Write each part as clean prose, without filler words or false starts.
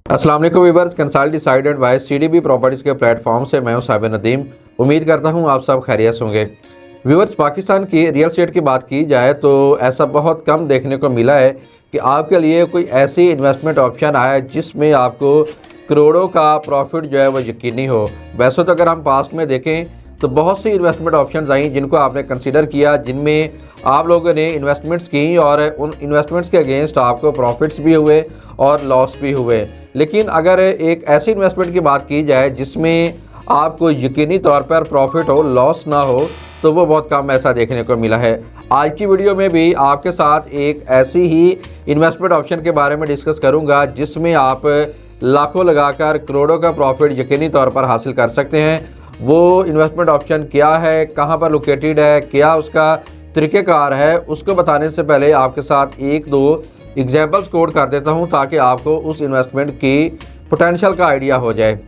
अस्सलाम वालेकुम viewers, consult decided by CDB properties के प्लेटफॉर्म से मैं हूं साबिर नदीम। उम्मीद करता हूं आप सब खैरियत से होंगे। व्यूअर्स, पाकिस्तान की रियल एस्टेट की बात की जाए तो ऐसा बहुत कम देखने को मिला है कि आपके लिए कोई ऐसी इन्वेस्टमेंट ऑप्शन आया जिसमें आपको करोड़ों का प्रॉफिट जो है वो यकीनी हो। वैसे तो अगर हम पास्ट में देखें तो बहुत सी इन्वेस्टमेंट ऑप्शंस आई जिनको आपने कंसीडर किया, जिनमें आप लोगों ने इन्वेस्टमेंट्स की और उन इन्वेस्टमेंट्स के अगेंस्ट आपको प्रॉफिट्स भी हुए और लॉस भी हुए। लेकिन अगर एक ऐसी इन्वेस्टमेंट की बात की जाए जिसमें आपको यकीनी तौर पर प्रॉफिट हो, लॉस ना हो, तो वो बहुत कम ऐसा देखने को मिला है। आज की वीडियो में भी आपके साथ एक ऐसी ही इन्वेस्टमेंट ऑप्शन के बारे में डिस्कस करूंगा जिसमें आप लाखों लगाकर करोड़ों का प्रॉफिट यकीनी तौर पर हासिल कर सकते हैं। वो इन्वेस्टमेंट ऑप्शन क्या है, कहाँ पर लोकेटेड है, क्या उसका तरीक़ेकार है, उसको बताने से पहले आपके साथ एक दो एग्जांपल्स कोट कर देता हूँ ताकि आपको उस इन्वेस्टमेंट की पोटेंशियल का आइडिया हो जाए।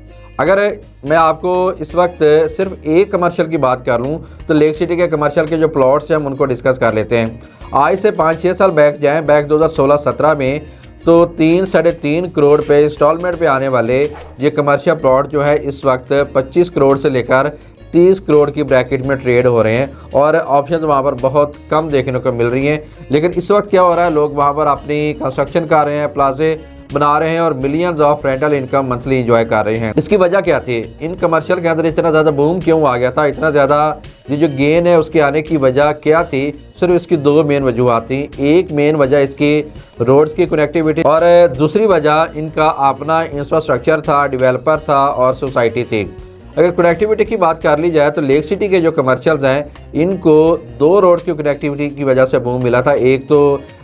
अगर मैं आपको इस वक्त सिर्फ एक कमर्शियल की बात कर लूँ तो लेक सिटी के कमर्शियल के जो प्लॉट्स हैं हम उनको डिस्कस कर लेते हैं। आज से 5-6 साल बैक जाएँ, बैक 2016-17 में, तो 3-3.5 करोड़ पे इंस्टॉलमेंट पे आने वाले ये कमर्शियल प्लॉट जो है इस वक्त 25 करोड़ से लेकर 30 करोड़ की ब्रैकेट में ट्रेड हो रहे हैं और ऑप्शंस वहाँ पर बहुत कम देखने को मिल रही हैं। लेकिन इस वक्त क्या हो रहा है, लोग वहाँ पर अपनी कंस्ट्रक्शन कर रहे हैं, प्लाजे बना रहे हैं और millions of rental income monthly enjoy कर रहे हैं। इसकी वजह क्या थी, इन कमर्शियल के अंदर इतना ज़्यादा बूम क्यों आ गया था, इतना ज़्यादा ये जो गेन है उसके आने की वजह क्या थी? सिर्फ इसकी दो मेन वजूहत थी। एक मेन वजह इसकी रोड्स की कनेक्टिविटी और दूसरी वजह इनका अपना इंफ्रास्ट्रक्चर था, डेवलपर था और सोसाइटी थी। अगर कनेक्टिविटी की बात कर ली जाए तो लेक सिटी के जो कमर्शियल्स हैं इनको दो रोड की कनेक्टिविटी की वजह से बूम मिला था। एक तो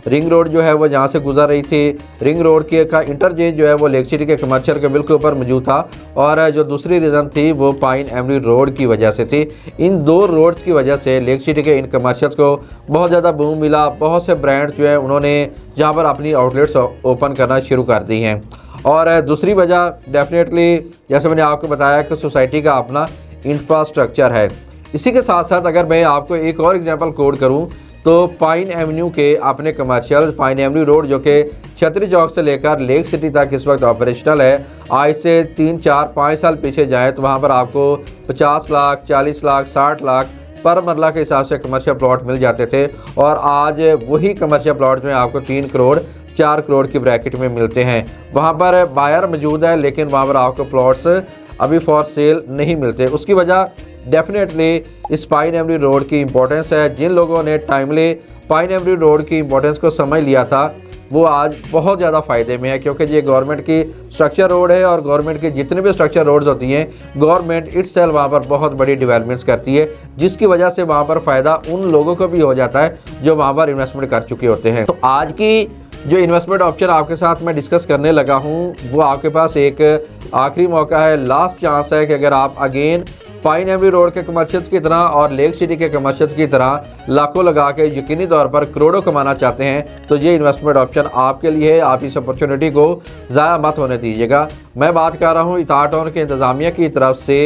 रिंग रोड जो है वो जहाँ से गुजर रही थी, रिंग रोड के का इंटरचेंज जो है वो लेक सिटी के कमर्शियल के बिल्कुल ऊपर मौजूद था, और जो दूसरी रीज़न थी वो पाइन एवन्यू रोड की वजह से थी। इन दो रोड्स की वजह से लेक सिटी के इन कमर्शियल्स को बहुत ज़्यादा बूम मिला। बहुत से ब्रांड्स जो है उन्होंने जहाँ पर अपनी आउटलेट्स ओपन करना शुरू कर दी हैं। और दूसरी वजह डेफिनेटली जैसे मैंने आपको बताया कि सोसाइटी का अपना इंफ्रास्ट्रक्चर है। इसी के साथ साथ अगर मैं आपको एक और एग्जांपल कोट करूं तो पाइन एवेन्यू के अपने कमर्शियल, पाइन एवेन्यू रोड जो कि छतरी चौक से लेकर लेक सिटी तक इस वक्त ऑपरेशनल है। आज से 3-4-5 साल पीछे जाएँ तो वहाँ पर आपको 50 लाख, 40 लाख, 60 लाख पर मरला के हिसाब से कमर्शियल प्लॉट मिल जाते थे, और आज वही कमर्शियल प्लॉट में आपको 3 करोड़ 4 करोड़ की ब्रैकेट में मिलते हैं। वहाँ पर बायर मौजूद है लेकिन वहाँ पर आपको प्लॉट्स अभी फॉर सेल नहीं मिलते। उसकी वजह डेफिनेटली इस पाइन एवेन्यू रोड की इंपॉर्टेंस है। जिन लोगों ने टाइमली पाइन एवेन्यू रोड की इंपॉर्टेंस को समझ लिया था वो आज बहुत ज़्यादा फ़ायदे में है, क्योंकि ये गवर्नमेंट की स्ट्रक्चर रोड है और गवर्नमेंट की जितने भी स्ट्रक्चर रोड्स होती हैं गवर्नमेंट इटसेल्फ वहाँ पर बहुत बड़ी डेवलपमेंट्स करती है, जिसकी वजह से वहाँ पर फ़ायदा उन लोगों को भी हो जाता है जो वहाँ पर इन्वेस्टमेंट कर चुके होते हैं। तो आज की जो इन्वेस्टमेंट ऑप्शन आपके साथ मैं डिस्कस करने लगा हूँ वो आपके पास एक आखिरी मौका है, लास्ट चांस है कि अगर आप अगेन पाइन एवेन्यू रोड के कमर्शियल्स की तरह और लेक सिटी के कमर्शियल्स की तरह लाखों लगा के यकीनी तौर पर करोड़ों कमाना चाहते हैं तो ये इन्वेस्टमेंट ऑप्शन आपके लिए है। आप इस अपॉर्चुनिटी को ज़ाया मत होने दीजिएगा। मैं बात कर रहा हूँ इताहट टाउन के इंतज़ामिया की तरफ से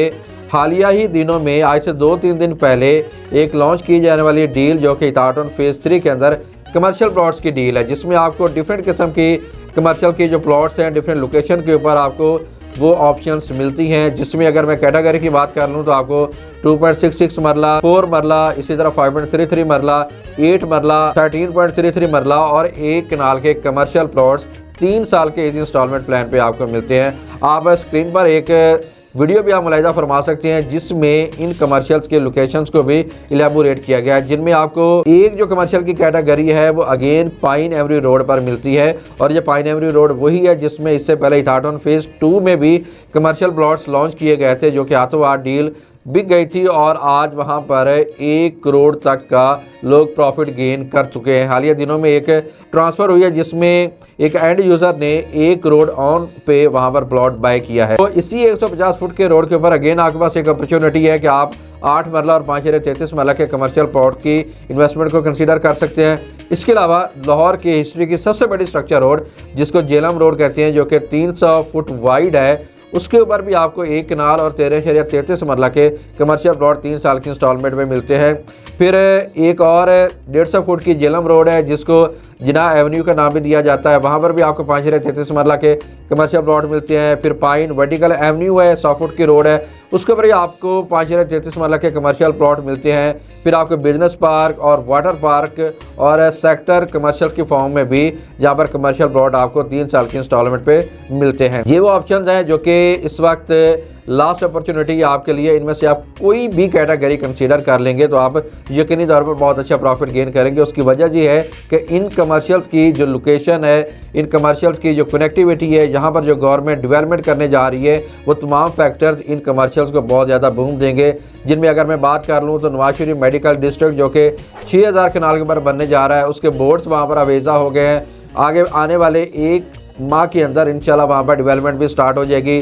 हालिया ही दिनों में, आज से 2-3 दिन पहले एक लॉन्च की जाने वाली डील जो कि इताहट टाउन फेज़ 3 के अंदर कमर्शियल प्लॉट्स की डील है, जिसमें आपको डिफरेंट किस्म की कमर्शियल की जो प्लॉट्स हैं डिफरेंट लोकेशन के ऊपर आपको वो ऑप्शंस मिलती हैं। जिसमें अगर मैं कैटेगरी की बात कर लूँ तो आपको 2.66 मरला, 4 मरला, इसी तरह 5.33 मरला, 8 मरला, 13.33 मरला और 1 कनाल के कमर्शियल प्लॉट्स 3 साल के इस इंस्टॉलमेंट प्लान पे आपको मिलते हैं। आप स्क्रीन पर एक वीडियो भी आप मुलाहिजा फरमा सकते हैं जिसमें इन कमर्शियल्स के लोकेशंस को भी इलेबोरेट किया गया है, जिनमें आपको एक जो कमर्शियल की कैटेगरी है वो अगेन पाइन एवेन्यू रोड पर मिलती है, और ये पाइन एवेन्यू रोड वही है जिसमें इससे पहले इताहट टाउन फेज़ 2 में भी कमर्शियल प्लॉट्स लॉन्च किए गए थे जो कि हाथों हाथ डील बिक गई थी, और आज वहां पर 1 करोड़ तक का लोग प्रॉफिट गेन कर चुके हैं। हालिया दिनों में एक ट्रांसफ़र हुई है जिसमें एक एंड यूज़र ने 1 करोड़ ऑन पे वहां पर प्लॉट बाय किया है। तो इसी 150 फुट के रोड के ऊपर अगेन आपके पास एक अपॉर्चुनिटी है कि आप 8 मरला और 5.33 मरला के कमर्शियल प्लॉट की इन्वेस्टमेंट को कंसीडर कर सकते हैं। इसके अलावा लाहौर की हिस्ट्री की सबसे बड़ी स्ट्रक्चर रोड जिसको जेलम रोड कहते हैं, जो कि 300 फुट वाइड है उसके ऊपर भी आपको 1 कनाल और 13.33 मरला के कमर्शियल प्लॉट 3 साल की इंस्टॉलमेंट में मिलते हैं। फिर एक और 150 फुट की जेलम रोड है जिसको जिना एवेन्यू का नाम भी दिया जाता है, वहाँ पर भी आपको 5.33 मरला के कमर्शियल प्लॉट मिलते हैं। फिर पाइन वर्टिकल एवेन्यू है, 100 फुट की रोड है, उसके ऊपर ही आपको 5.33 मरला के कमर्शियल प्लॉट मिलते हैं। फिर आपको बिजनेस पार्क और वाटर पार्क और सेक्टर कमर्शियल की फॉर्म में भी जहाँ पर कमर्शियल प्लॉट आपको 3 साल की इंस्टॉलमेंट पे मिलते हैं। ये वो ऑप्शन हैं जो कि इस वक्त लास्ट अपॉर्चुनिटी आपके लिए, इनमें से आप कोई भी कैटेगरी कंसीडर कर लेंगे तो आप यकीनी तौर पर बहुत अच्छा प्रॉफिट गेन करेंगे। उसकी वजह ये है कि इन कमर्शियल्स की जो लोकेशन है, इन कमर्शियल्स की जो कनेक्टिविटी है, यहाँ पर जो गवर्नमेंट डेवलपमेंट करने जा रही है, वो तमाम फैक्टर्स इन कमर्शियल्स को बहुत ज़्यादा बूम देंगे। जिनमें अगर मैं बात कर लूँ तो नवाज शरीफ मेडिकल डिस्ट्रिक्ट जो कि 6000 कनाल के ऊपर बनने जा रहा है, उसके बोर्ड्स वहाँ पर अवेजा हो गए हैं। आगे आने वाले 1 माह के अंदर इंशाल्लाह वहाँ पर डेवलपमेंट भी स्टार्ट हो जाएगी।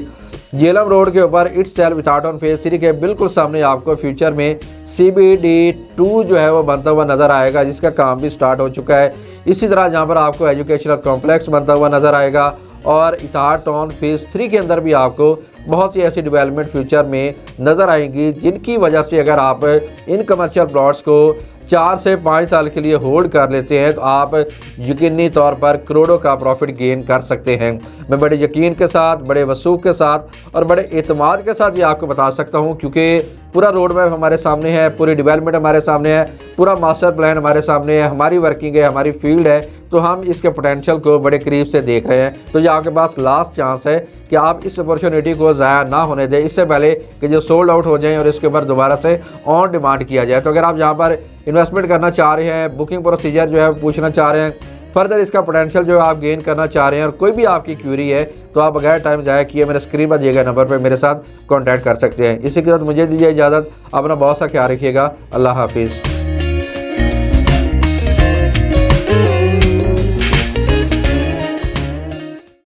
जेलम रोड के ऊपर it's self without on phase 3 के बिल्कुल सामने आपको फ्यूचर में CBD 2 जो है वो बनता हुआ नज़र आएगा, जिसका काम भी स्टार्ट हो चुका है। इसी तरह जहाँ पर आपको एजुकेशनल कॉम्प्लेक्स बनता हुआ नज़र आएगा और इताहट टाउन फेज 3 के अंदर भी आपको बहुत सी ऐसी डेवलपमेंट फ्यूचर में नज़र आएंगी, जिनकी वजह से अगर आप इन कमर्शियल प्लॉट्स को 4 से 5 साल के लिए होल्ड कर लेते हैं तो आप यकीनी तौर पर करोड़ों का प्रॉफिट गेन कर सकते हैं। मैं बड़े यकीन के साथ, बड़े वसूख के साथ और बड़े एतमाद के साथ ये आपको बता सकता हूँ, क्योंकि पूरा रोड मैप हमारे सामने है, पूरी डेवलपमेंट हमारे सामने है, पूरा मास्टर प्लान हमारे सामने है, हमारी वर्किंग है, हमारी फील्ड है, तो हम इसके पोटेंशियल को बड़े करीब से देख रहे हैं। तो ये आपके पास लास्ट चांस है कि आप इस अपॉर्चुनिटी को ज़ाया ना होने दें, इससे पहले कि जो सोल्ड आउट हो जाएं और इसके ऊपर दोबारा से ऑन डिमांड किया जाए। तो अगर आप यहाँ पर इन्वेस्टमेंट करना चाह रहे हैं, बुकिंग प्रोसीजर जो है पूछना चाह रहे हैं, फर्दर इसका पोटेंशियल जो है आप गेन करना चाह रहे हैं और कोई भी आपकी क्यूरी है, तो आप बगैर टाइम ज़ाया किए मेरे स्क्रीन पर दिए गए नंबर पर मेरे साथ कॉन्टैक्ट कर सकते हैं। इसी के साथ मुझे दीजिए इजाज़त, अपना बहुत सा ख्याल रखिएगा। अल्लाह हाफिज़।